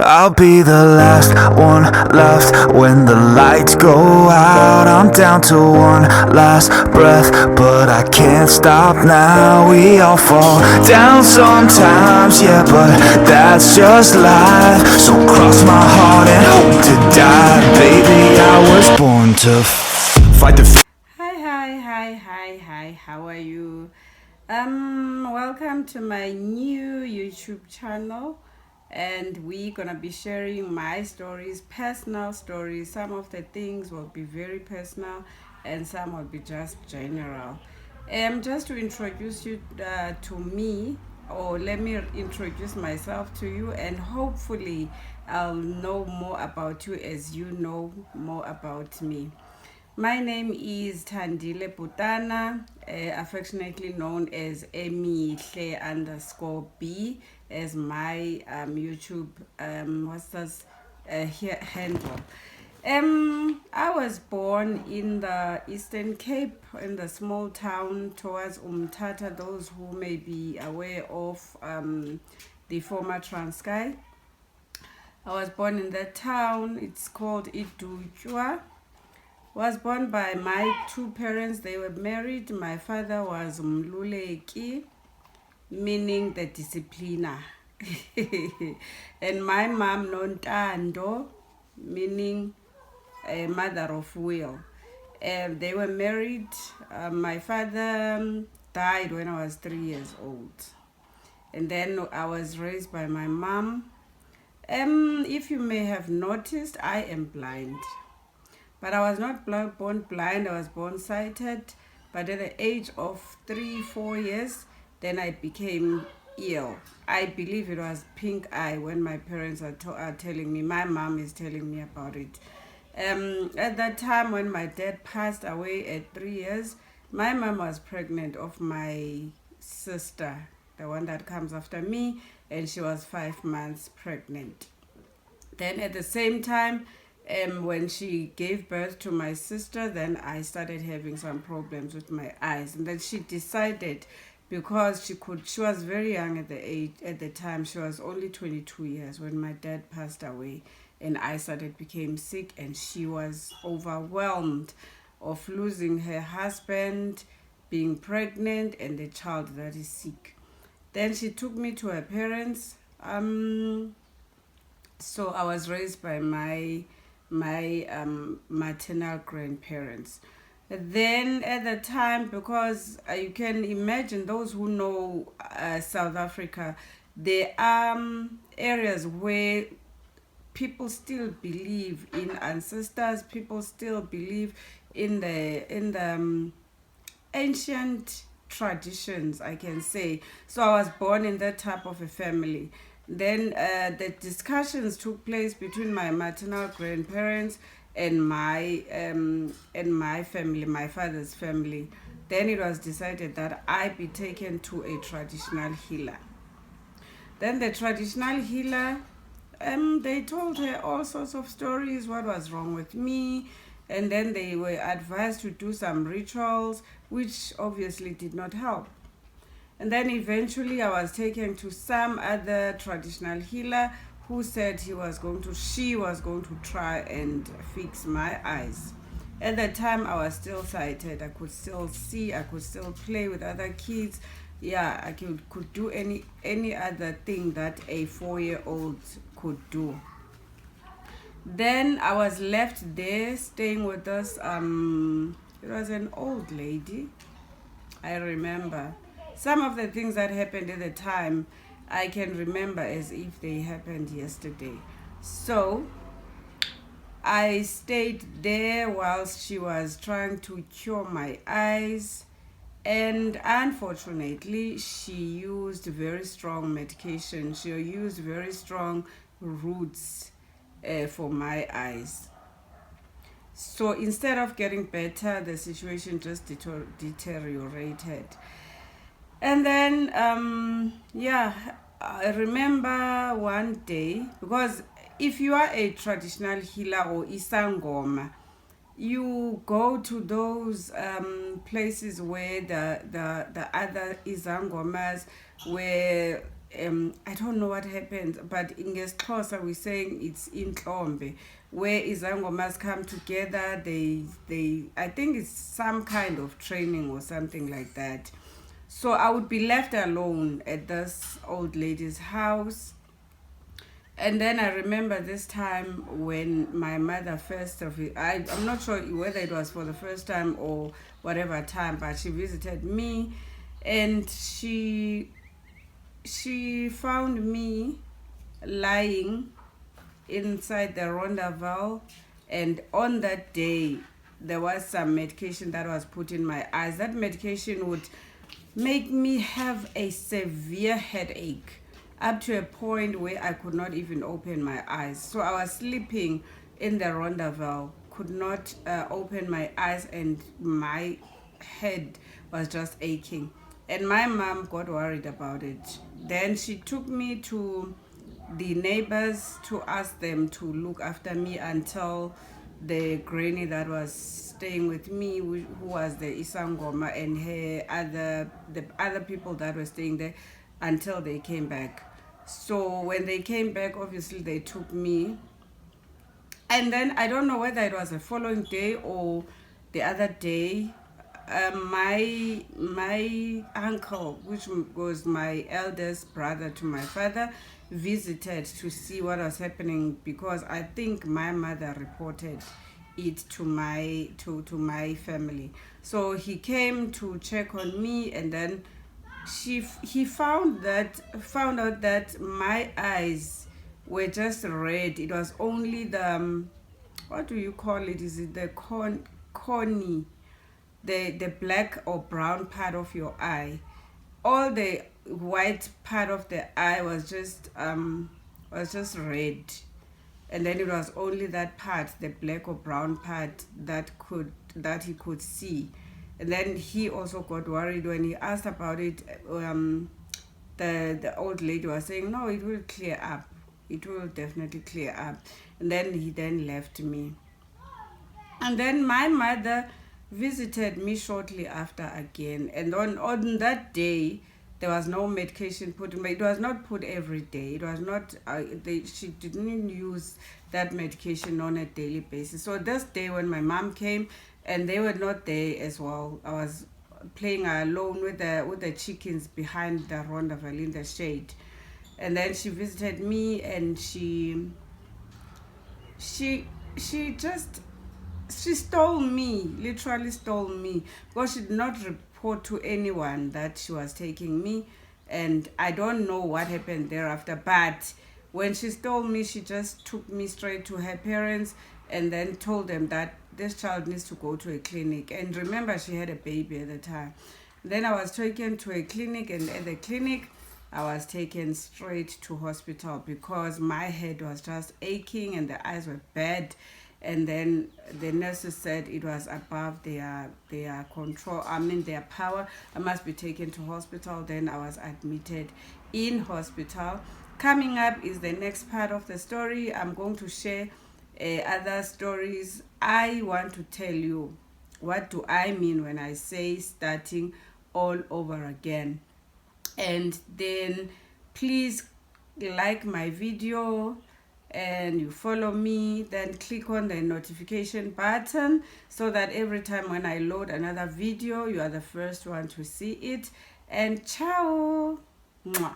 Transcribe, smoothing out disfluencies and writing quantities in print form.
I'll be the last one left when the lights go out. I'm down to one last breath, but I can't stop now. We all fall down sometimes, yeah, but that's just life. So cross my heart and hope to die. Baby, I was born to fight the Hi, how are you? Welcome to my new YouTube channel, and we're gonna be sharing my stories, personal stories. Some of the things will be very personal and some will be just general. Just to introduce you to me, or let me introduce myself to you, and hopefully I'll know more about you as you know more about me. My name is Thandile Putana, affectionately known as Emihle_B as my YouTube handle. I was born in the Eastern Cape, in the small town towards Umtata. Those who may be aware of the former Transkei. I was born in that town. It's called Idujwa. Was born by my two parents. They were married. My father was Mluleki, meaning the discipliner. And my mom Nontando, meaning a mother of will. They were married. My father died when I was 3 years old. And then I was raised by my mom. If you may have noticed, I am blind. But I was not born blind, I was born sighted. But at the age of 3, 4 years, then I became ill. I believe it was pink eye when my parents are telling me, my mom is telling me about it. At that time when my dad passed away at 3 years, my mom was pregnant of my sister, the one that comes after me, and she was 5 months pregnant. Then at the same time, when she gave birth to my sister, then I started having some problems with my eyes. And then she decided, because she was very young at the time, she was only 22 years when my dad passed away, and I became sick, and she was overwhelmed of losing her husband, being pregnant, and the child that is sick. Then she took me to her parents. So I was raised by my maternal grandparents. Then at the time, because you can imagine, those who know South Africa, there are areas where people still believe in ancestors. People still believe in the ancient traditions, I can say. So I was born in that type of a family. Then the discussions took place between my maternal grandparents and my family, my father's family. Then it was decided that I be taken to a traditional healer. Then the traditional healer, they told her all sorts of stories, what was wrong with me, and then they were advised to do some rituals, which obviously did not help. And then eventually I was taken to some other traditional healer who said she was going to try and fix my eyes. At that time I was still sighted. I could still see, I could still play with other kids. Yeah, I could do any other thing that a 4-year-old could do. Then I was left there staying with us. It was an old lady. I remember some of the things that happened at the time. I can remember as if they happened yesterday. So I stayed there whilst she was trying to cure my eyes, and unfortunately she used very strong medication. She used very strong roots for my eyes. So instead of getting better, the situation just deteriorated. And then, I remember one day, because if you are a traditional healer or isangoma, you go to those places where the other isangomas were I don't know what happened, but in Xhosa we're saying it's intlombe, where izangomas come together. I think it's some kind of training or something like that. So I would be left alone at this old lady's house. And then I remember this time when my mother first of it, I'm not sure whether it was for the first time or whatever time, but she visited me, and she found me lying inside the Rondavel, and on that day there was some medication that was put in my eyes. That medication would make me have a severe headache up to a point where I could not even open my eyes. So I was sleeping in the Rondavel, could not open my eyes, and my head was just aching. And my mom got worried about it. Then she took me to the neighbors to ask them to look after me until the granny that was staying with me, who was the Isangoma, and the other people that were staying there, until they came back. So when they came back, obviously they took me, and then I don't know whether it was the following day or the other day, my uncle, which was my eldest brother to my father, visited to see what was happening, because I think my mother reported it to my family. So he came to check on me, and then he found out that my eyes were just red. It was only the what do you call it? Is it the corny, the black or brown part of your eye? All the white part of the eye was just red, and then it was only that part, the black or brown part, that he could see. And then he also got worried when he asked about it. The old lady was saying, no, it will clear up, it will definitely clear up. And then he left me. And then my mother visited me shortly after again, and on that day there was no medication put in, but it was not put every day. It was not she didn't use that medication on a daily basis. So this day when my mom came and they were not there as well, I was playing alone with the chickens behind the Rondavel in the shade. And then she visited me, and she stole me, literally stole me, because she did not report to anyone that she was taking me. And I don't know what happened thereafter, but when she stole me, she just took me straight to her parents and then told them that this child needs to go to a clinic. And remember, she had a baby at the time. Then I was taken to a clinic, and at the clinic I was taken straight to hospital because my head was just aching and the eyes were bad. And then the nurses said it was above their control, their power. I must be taken to hospital. Then I was admitted in hospital. Coming up is the next part of the story. I'm going to share other stories. I want to tell you, what do I mean when I say starting all over again? And then please like my video, and you follow me, then click on the notification button so that every time when I load another video, you are the first one to see it. And ciao. Mwah.